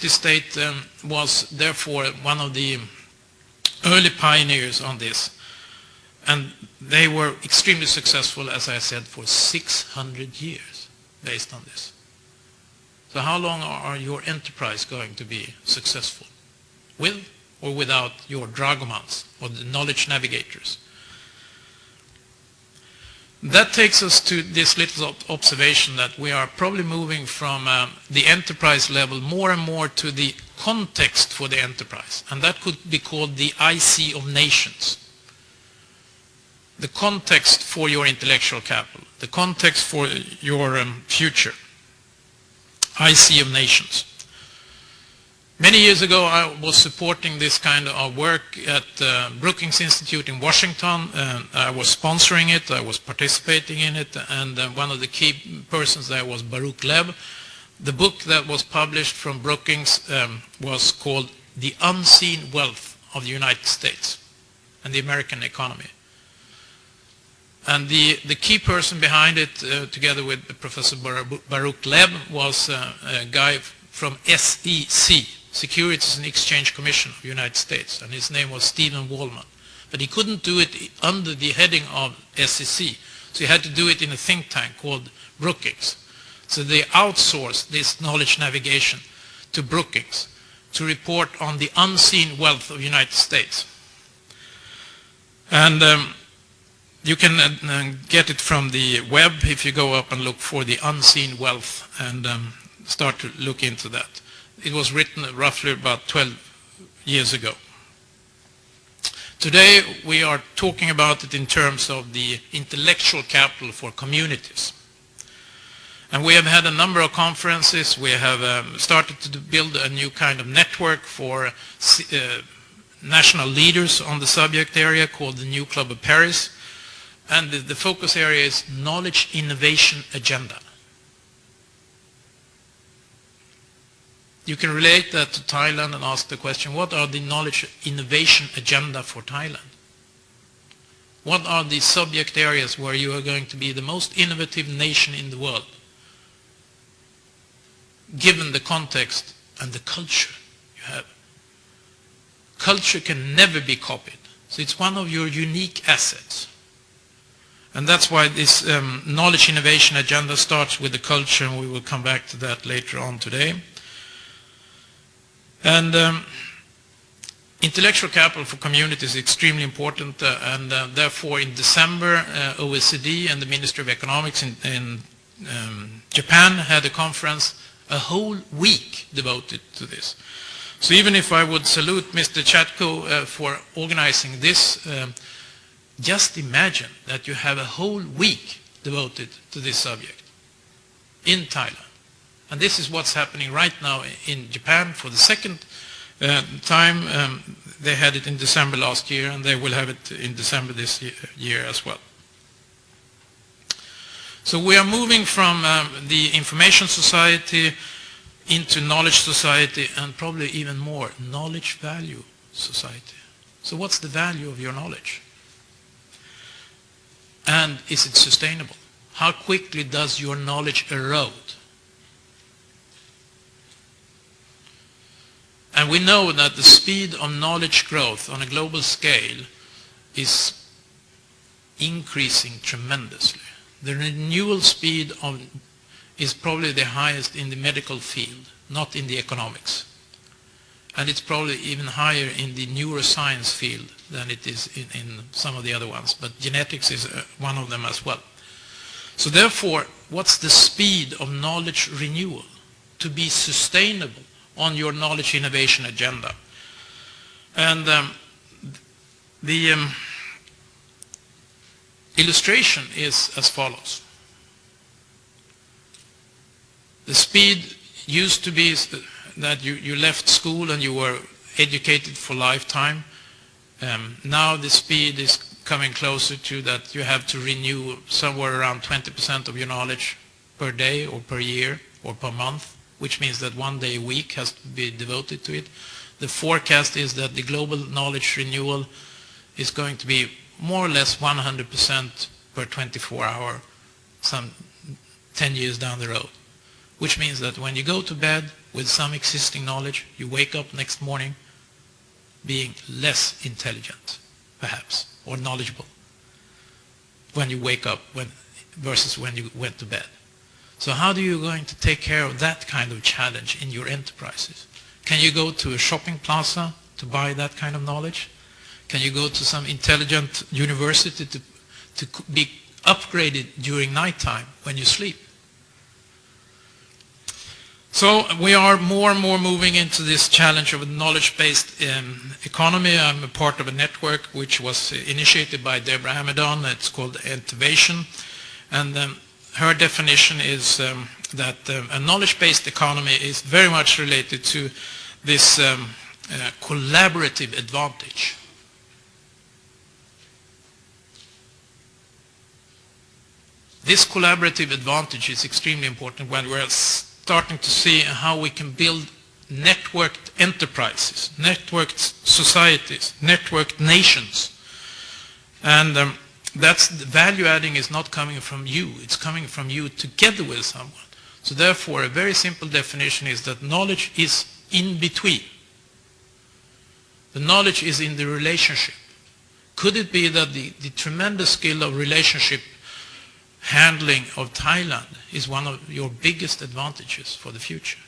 State was therefore one of the early pioneers on this. And they were extremely successful, as I said, for 600 years based on this. So how long are your enterprise going to be successful? With or without your dragomans or the knowledge navigators? That takes us to this little observation that we are probably moving from the enterprise level more and more to the context for the enterprise. And that could be called the IC of nations. The context for your intellectual capital, the context for your future. IC of nations. Many years ago I was supporting this kind of work at Brookings Institute in Washington. I was sponsoring it, I was participating in it, and one of the key persons there was Baruch Lev. The book that was published from Brookings was called The Unseen Wealth of the United States and the American Economy. And the key person behind it, together with Professor Baruch Lev, was a guy from SEC, Securities and Exchange Commission of the United States, and his name was Stephen Wallman. But he couldn't do it under the heading of SEC, so he had to do it in a think tank called Brookings. So they outsourced this knowledge navigation to Brookings to report on the unseen wealth of the United States. And you can get it from the web if you go up and look for the unseen wealth and start to look into that. It was written roughly about 12 years ago. Today we are talking about it in terms of the intellectual capital for communities. And we have had a number of conferences. We have started to build a new kind of network for national leaders on the subject area called the New Club of Paris. And the focus area is knowledge innovation agenda. You can relate that to Thailand and ask the question, what are the knowledge innovation agenda for Thailand? What are the subject areas where you are going to be the most innovative nation in the world, given the context and the culture you have? Culture can never be copied, so it's one of your unique assets. And that's why this knowledge innovation agenda starts with the culture, and we will come back to that later on today. And intellectual capital for communities is extremely important, and therefore in December, OECD and the Ministry of Economics in Japan had a conference, a whole week devoted to this. So even if I would salute Mr. Chatko for organizing this, just imagine that you have a whole week devoted to this subject in Thailand. And this is what's happening right now in Japan for the second time. They had it in December last year, and they will have it in December this year as well. So we are moving from the information society into knowledge society, and probably even more, knowledge value society. So what's the value of your knowledge? And is it sustainable? How quickly does your knowledge erode? And we know that the speed of knowledge growth on a global scale is increasing tremendously. The renewal speed is probably the highest in the medical field, not in the economics. And it's probably even higher in the neuroscience field than it is in some of the other ones. But genetics is one of them as well. So therefore, what's the speed of knowledge renewal to be sustainable on your knowledge innovation agenda? And the illustration is as follows. The speed used to be that you left school and you were educated for lifetime. Now the speed is coming closer to that you have to renew somewhere around 20% of your knowledge per day or per year or per month, which means that 1 day a week has to be devoted to it. The forecast is that the global knowledge renewal is going to be more or less 100% per 24 hour, some 10 years down the road. Which means that when you go to bed, with some existing knowledge, you wake up next morning being less intelligent, perhaps, or knowledgeable when you wake up versus when you went to bed. So how are you going to take care of that kind of challenge in your enterprises? Can you go to a shopping plaza to buy that kind of knowledge? Can you go to some intelligent university to be upgraded during nighttime when you sleep? So we are more and more moving into this challenge of a knowledge-based economy. I'm a part of a network which was initiated by Deborah Hammerdon. It's called Innovation. And her definition is that a knowledge-based economy is very much related to this collaborative advantage. This collaborative advantage is extremely important when we're starting to see how we can build networked enterprises, networked societies, networked nations. And that's the value adding is not coming from you, it's coming from you together with someone. So therefore, a very simple definition is that knowledge is in between. The knowledge is in the relationship. Could it be that the tremendous skill of relationship handling of Thailand is one of your biggest advantages for the future?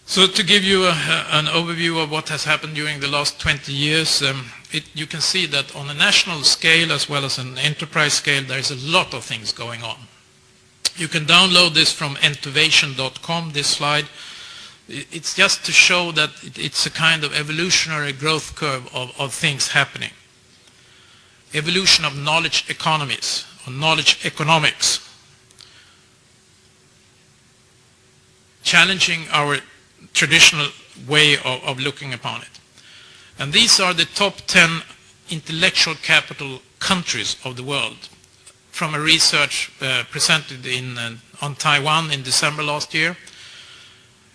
So to give you an overview of what has happened during the last 20 years, you can see that on a national scale as well as an enterprise scale, there is a lot of things going on. You can download this from innovation.com, this slide. It's just to show that it's a kind of evolutionary growth curve of things happening. Evolution of knowledge economies, or knowledge economics. Challenging our traditional way of looking upon it. And these are the top 10 intellectual capital countries of the world from a research presented on Taiwan in December last year.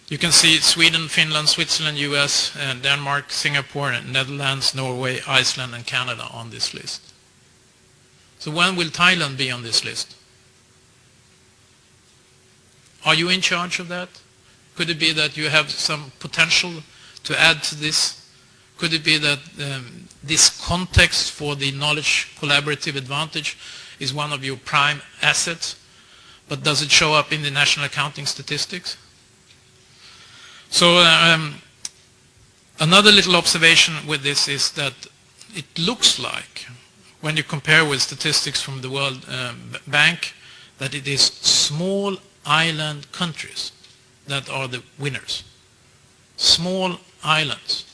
You can see Sweden, Finland, Switzerland, US, Denmark, Singapore, Netherlands, Norway, Iceland, and Canada on this list. So when will Thailand be on this list? Are you in charge of that? Could it be that you have some potential to add to this? Could it be that this context for the knowledge collaborative advantage is one of your prime assets, but does it show up in the national accounting statistics? So another little observation with this is that it looks like, when you compare with statistics from the World Bank, that it is small island countries that are the winners. Small islands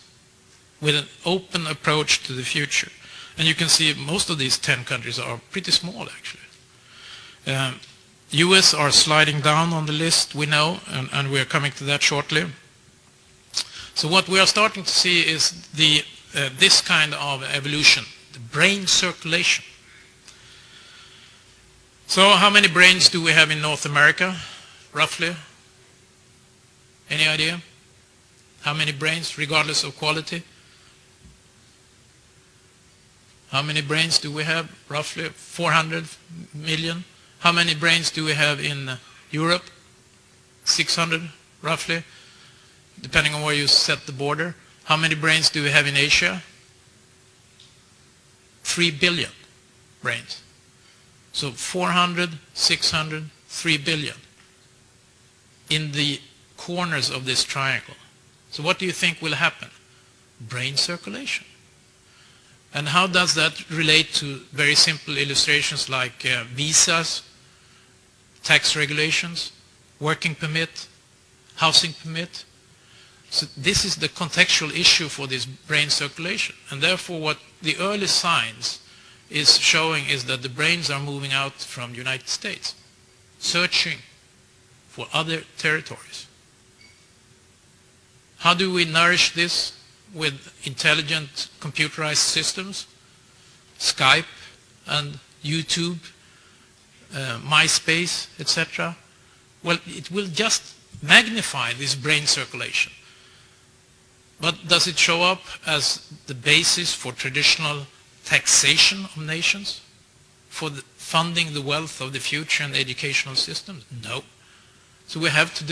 with an open approach to the future. And you can see most of these 10 countries are pretty small, actually. US are sliding down on the list, we know, and we're coming to that shortly. So what we are starting to see is this kind of evolution, the brain circulation. So how many brains do we have in North America, roughly? Any idea? How many brains, regardless of quality? How many brains do we have? Roughly 400 million. How many brains do we have in Europe? 600, roughly, depending on where you set the border. How many brains do we have in Asia? 3 billion brains. So 400, 600, 3 billion in the corners of this triangle. So what do you think will happen? Brain circulation. And how does that relate to very simple illustrations like visas, tax regulations, working permit, housing permit? So this is the contextual issue for this brain circulation. And therefore what the early signs is showing is that the brains are moving out from the United States, searching for other territories. How do we nourish this? With intelligent computerized systems, Skype and YouTube, MySpace, etc. Well, it will just magnify this brain circulation. But does it show up as the basis for traditional taxation of nations? For funding the wealth of the future and the educational systems? No. So we have to